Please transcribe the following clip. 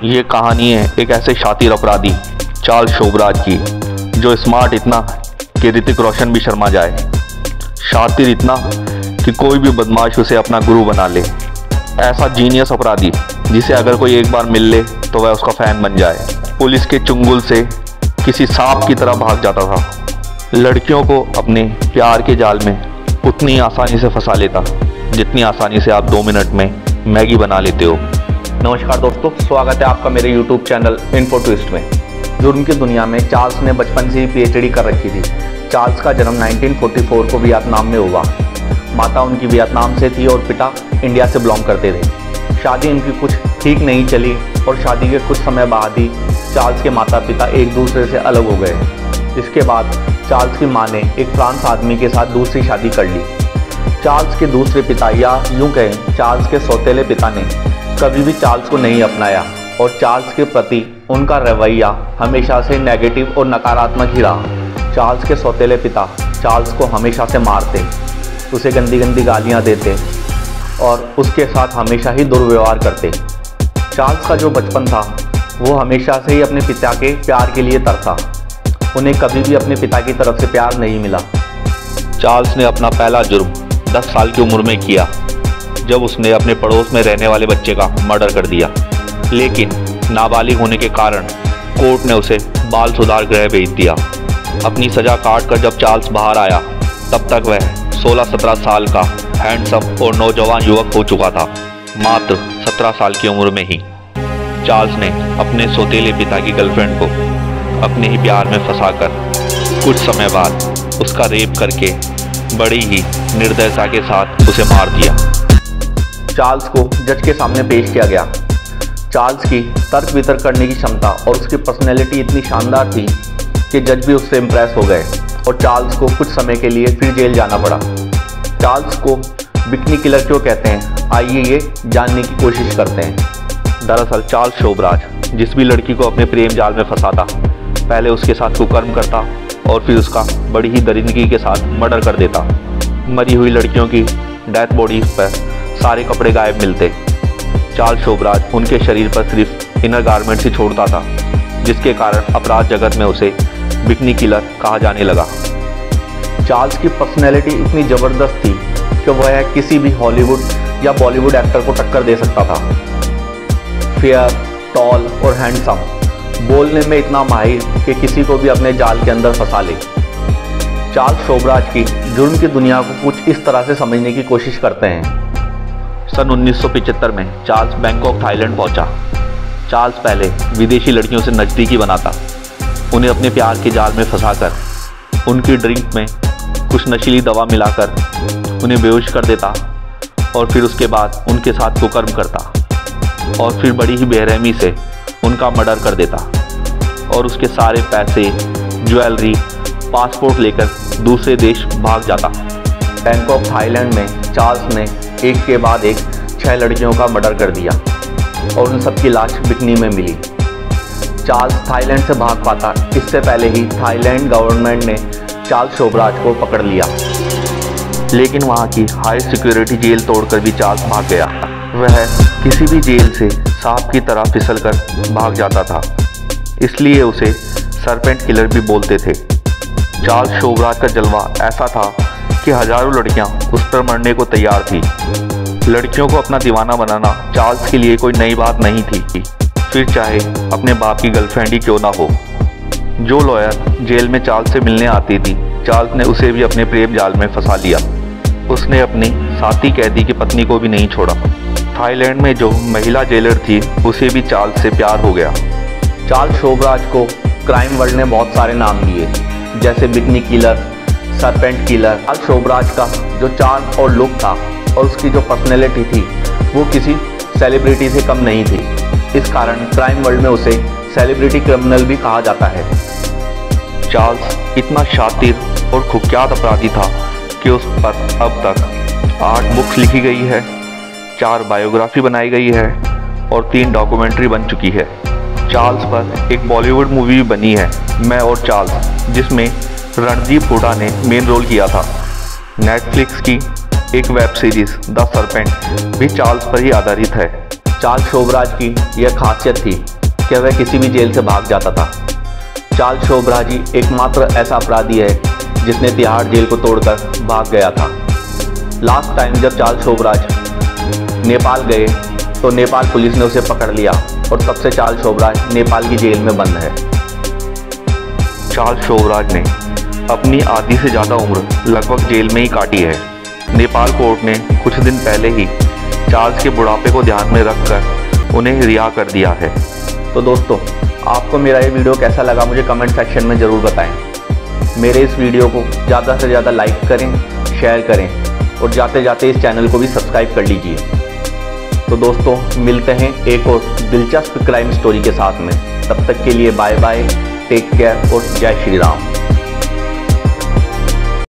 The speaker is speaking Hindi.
ये कहानी है एक ऐसे शातिर अपराधी चार्ल्स शोबराज की, जो स्मार्ट इतना कि ऋतिक रोशन भी शर्मा जाए, शातिर इतना कि कोई भी बदमाश उसे अपना गुरु बना ले, ऐसा जीनियस अपराधी जिसे अगर कोई एक बार मिल ले तो वह उसका फैन बन जाए। पुलिस के चुंगल से किसी सांप की तरह भाग जाता था, लड़कियों को अपने प्यार के जाल में उतनी आसानी से फंसा लेता जितनी आसानी से आप 2 मिनट में मैगी बना लेते हो। नमस्कार दोस्तों, स्वागत है आपका मेरे YouTube चैनल इन्फो ट्विस्ट में। जुर्म की दुनिया में चार्ल्स ने बचपन से ही PhD कर रखी थी। चार्ल्स का जन्म 1944 को वियतनाम में हुआ। माता उनकी वियतनाम से थी और पिता इंडिया से बिलोंग करते थे। शादी इनकी कुछ ठीक नहीं चली और शादी के कुछ समय बाद ही चार्ल्स के माता पिता एक दूसरे से अलग हो गए। इसके बाद चार्ल्स की मां ने एक फ्रांस आदमी के साथ दूसरी शादी कर ली। चार्ल्स के दूसरे पिता, या यूं कहें चार्ल्स के सौतेले पिता ने कभी भी चार्ल्स को नहीं अपनाया और चार्ल्स के प्रति उनका रवैया हमेशा से नेगेटिव और नकारात्मक ही रहा। चार्ल्स के सौतेले पिता चार्ल्स को हमेशा से मारते, उसे गंदी गंदी गालियां देते और उसके साथ हमेशा ही दुर्व्यवहार करते। चार्ल्स का जो बचपन था वो हमेशा से ही अपने पिता के प्यार के लिए तरसा। उन्हें कभी भी अपने पिता की तरफ से प्यार नहीं मिला। चार्ल्स ने अपना पहला जुर्म 10 साल की उम्र में किया, जब उसने अपने पड़ोस में रहने वाले बच्चे का मर्डर कर दिया। लेकिन नाबालिग होने के कारण कोर्ट ने उसे बाल सुधार गृह भेज दिया। अपनी सज़ा काट कर जब चार्ल्स बाहर आया तब तक वह 16-17 साल का हैंडसम और नौजवान युवक हो चुका था। मात्र 17 साल की उम्र में ही चार्ल्स ने अपने सौतेले पिता की गर्लफ्रेंड को अपने ही प्यार में फंसाकर कुछ समय बाद उसका रेप करके बड़ी ही निर्दयता के साथ उसे मार दिया। चार्ल्स को जज के सामने पेश किया गया। चार्ल्स की तर्क वितर्क करने की क्षमता और उसकी पर्सनैलिटी इतनी शानदार थी कि जज भी उससे इम्प्रेस हो गए और चार्ल्स को कुछ समय के लिए फिर जेल जाना पड़ा। चार्ल्स को बिकनी किलर क्यों कहते हैं, आइए ये जानने की कोशिश करते हैं। दरअसल चार्ल्स शोबराज जिस भी लड़की को अपने प्रेम जाल में फंसाता, पहले उसके साथ कुकर्म करता और फिर उसका बड़ी ही दरिंदगी के साथ मर्डर कर देता। मरी हुई लड़कियों की डेथ बॉडीज पर सारे कपड़े गायब मिलते। चार्ल्स शोबराज उनके शरीर पर सिर्फ इनर गारमेंट्स ही छोड़ता था, जिसके कारण अपराध जगत में उसे बिकनी किलर कहा जाने लगा। चार्ल्स की पर्सनैलिटी इतनी ज़बरदस्त थी कि वह किसी भी हॉलीवुड या बॉलीवुड एक्टर को टक्कर दे सकता था। फेयर, टॉल और हैंडसम, बोलने में इतना माहिर कि किसी को भी अपने जाल के अंदर फंसा ले। चार्ल्स शोबराज की जुर्म की दुनिया को कुछ इस तरह से समझने की कोशिश करते हैं। सन 1975 में चार्ल्स बैंकॉक, थाईलैंड पहुंचा। चार्ल्स पहले विदेशी लड़कियों से नज़दीकी बनाता, उन्हें अपने प्यार के जाल में फंसाकर उनकी ड्रिंक में कुछ नशीली दवा मिलाकर उन्हें बेहोश कर देता और फिर उसके बाद उनके साथ कुकर्म करता और फिर बड़ी ही बेरहमी से उनका मर्डर कर देता और उसके सारे पैसे, ज्वेलरी, पासपोर्ट लेकर दूसरे देश भाग जाता। बैंकॉक, थाईलैंड में चार्ल्स ने एक के बाद एक 6 लड़कियों का मर्डर कर दिया और उन सबकी लाश बिकनी में मिली। चार्ल्स थाईलैंड से भाग पाता इससे पहले ही थाईलैंड गवर्नमेंट ने चार्ल्स शोबराज को पकड़ लिया, लेकिन वहाँ की हाई सिक्योरिटी जेल तोड़कर भी चार्ल्स भाग गया। वह किसी भी जेल से सांप की तरह फिसलकर भाग जाता था, इसलिए उसे सरपेंट किलर भी बोलते थे। चार्ल्स शोबराज का जलवा ऐसा था कि हजारों लड़कियां उस पर मरने को तैयार थी। लड़कियों को अपना दीवाना बनाना चार्ल्स के लिए कोई नई बात नहीं थी, फिर चाहे अपने बाप की गर्लफ्रेंड ही क्यों ना हो। जो लॉयर जेल में चार्ल्स से मिलने आती थी, चार्ल्स ने उसे भी अपने प्रेम जाल में फंसा लिया। उसने अपनी साथी कैदी की पत्नी को भी नहीं छोड़ा। थाईलैंड में जो महिला जेलर थी उसे भी चार्ल्स से प्यार हो गया। चार्ल्स शोबराज को क्राइम वर्ल्ड ने बहुत सारे नाम दिए, जैसे bikini killer, serpent killer. Charles Sobhraj का जो चार्म और लुक था और उसकी जो पर्सनैलिटी थी वो किसी सेलिब्रिटी से कम नहीं थी। इस कारण क्राइम वर्ल्ड में उसे सेलिब्रिटी क्रिमिनल भी कहा जाता है। चार्ल्स इतना शातिर और कुख्यात अपराधी था कि उस पर अब तक 8 बुक्स लिखी गई है, 4 बायोग्राफी बनाई गई है और 3 डॉक्यूमेंट्री बन चुकी है। चार्ल्स पर एक बॉलीवुड मूवी भी बनी है, मैं और चार्ल्स, जिसमें रणदीप हुडा ने मेन रोल किया था। नेटफ्लिक्स की एक वेब सीरीज द सरपेंट भी चार्ल्स पर ही आधारित है। चार्ल्स शोभराज की यह खासियत थी कि वह किसी भी जेल से भाग जाता था। चार्ल्स शोभराज ही एकमात्र ऐसा अपराधी है जिसने तिहाड़ जेल को तोड़कर भाग गया था। लास्ट टाइम जब चार्ल्स शोभराज नेपाल गए तो नेपाल पुलिस ने उसे पकड़ लिया और तब से चार्ल्स शोभराज नेपाल की जेल में बंद है। चार्ल्स शोभराज ने अपनी आधी से ज़्यादा उम्र लगभग जेल में ही काटी है। नेपाल कोर्ट ने कुछ दिन पहले ही चार्ल्स के बुढ़ापे को ध्यान में रखकर उन्हें रिहा कर दिया है। तो दोस्तों, आपको मेरा ये वीडियो कैसा लगा मुझे कमेंट सेक्शन में ज़रूर बताएं। मेरे इस वीडियो को ज़्यादा से ज़्यादा लाइक करें, शेयर करें और जाते जाते इस चैनल को भी सब्सक्राइब कर लीजिए। तो दोस्तों, मिलते हैं एक और दिलचस्प क्राइम स्टोरी के साथ में। तब तक के लिए बाय बाय, टेक केयर और जय श्री राम।